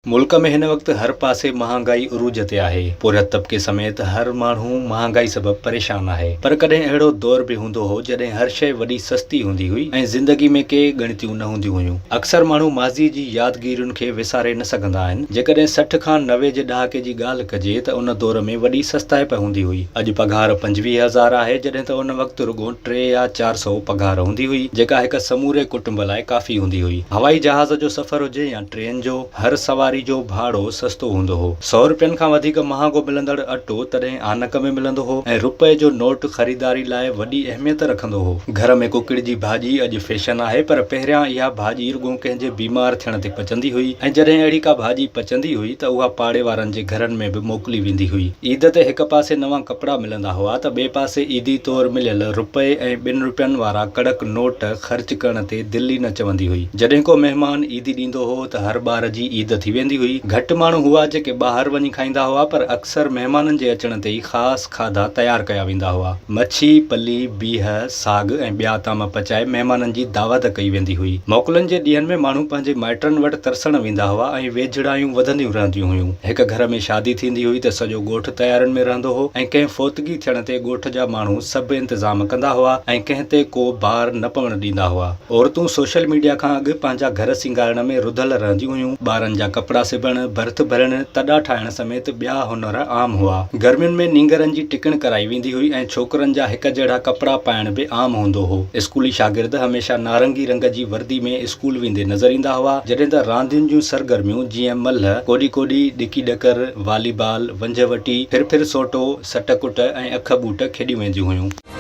मुल्क में हिन वक्त हर पासे महांगाई उरूज ते आहे। पूरे तबके समेत हर माण्हू महांगाई सबब परेशान आहे। पर कॾहिं अहिड़ो दौर भी हूंदो हो जॾहिं हर शइ वॾी सस्ती हूंदी हुई ऐं ज़िंदगी में के ॻणतियूं न हूंदियूं हुयूं। अक्सर माण्हू माज़ी जी यादगिरियुनि खे विसारे न सघंदा आहिनि। जेकॾहिं 60 खां 90 जे ॾहाके जी ॻाल्हि कजे त उन दौर में वॾी सस्ताइप हूंदी हुई। अॼु पघार 25,000 आहे, जॾहिं त उन वक़्तु रुॻो 300 या 400 पघार हूंदी हुई, जेका हिक समूरे कुटुंब लाइ काफ़ी हूंदी हुई। हवाई जहाज़ जो सफ़र हुजे या ट्रेन जो, हर सवारी जो भाड़ो सस्तो हूंदो हो। 100 रुपयनि खां वधीक महांगो मिलंदड़ अटो तॾहिं आनक में मिलंदो हो ऐं रुपए जो नोट ख़रीदारी लाइ वॾी अहमियत रखंदो हो। घर में कुकड़ जी भाॼी अॼु फैशन आहे, पर पहिरियां इहा भाॼी रुॻो कंहिंजे बीमार थियण ते पचंदी हुई ऐं जॾहिं अहिड़ी का भाॼी पचंदी हुई त उहा पाड़े वारनि जे घरनि में बि मोकिली वेंदी हुई। ईद ते हिक पासे नवां कपिड़ा मिलंदा हुआ त ॿिए पासे ईदी तौर मिलियल रुपए ऐं 2 रुपयनि वारा कड़क नोट ख़र्च करण ते दिलि न चवंदी हुई। जॾहिं को महिमान ईदी ॾींदो हो त हर ॿार जी ईद थी वेंदी हुई। घटि माण्हू हुआ जेके ॿाहिरि वञी खाईंदा हुआ, पर अक्सर महिमाननि जे अचण ते ई ख़ासि खाधा तयारु कया वेंदा हुआ। मच्छी, पली, बीह, साग ऐं ॿिया ताम पचाए महिमाननि जी दावत कई वेंदी हुई। मोकलुनि जे ॾींहनि में माण्हू पंहिंजे माइटनि वटि तरसण वेंदा हुआ ऐं वेझड़ायूं वधंदियूं रहंदियूं हुयूं। हिक घर में शादी थींदी हुई त सॼो ॻोठ तयारियुनि में रहंदो हो ऐं कंहिं फोतगी थियण ते ॻोठ जा माण्हू सभु इंतज़ाम कंदा हुआ ऐं कंहिं ते को भार न पवण ॾींदा हुआ। औरतूं सोशल मीडिया खां अॻु पंहिंजा घर सिंगारण में रुधल रहंदियूं हुयूं। ॿारनि जा कपिड़ा सिबण, भर्थ भरण, तॾा ठाहिण समेत ॿिया हुनर आम हुआ। गर्मियुनि में नींगरनि जी टिकण कराई वेंदी हुई ऐं छोकरनि जा हिक जहिड़ा कपिड़ा पाइण बि आम हूंदो हो। स्कूली शागिर्द हमेशा नारंगी रंग जी वर्दी में स्कूल वेंदे नज़र ईंदा हुआ, जॾहिं त रांदियुनि जूं सरगर्मियूं जीअं मल्ह, कोॾी कोॾी ॾिकी ॾकर, वॉलीबॉल, वंझ वटी, फिर सोटो, सट कुट ऐं अख बूट खेॾियूं वेंदियूं हुयूं।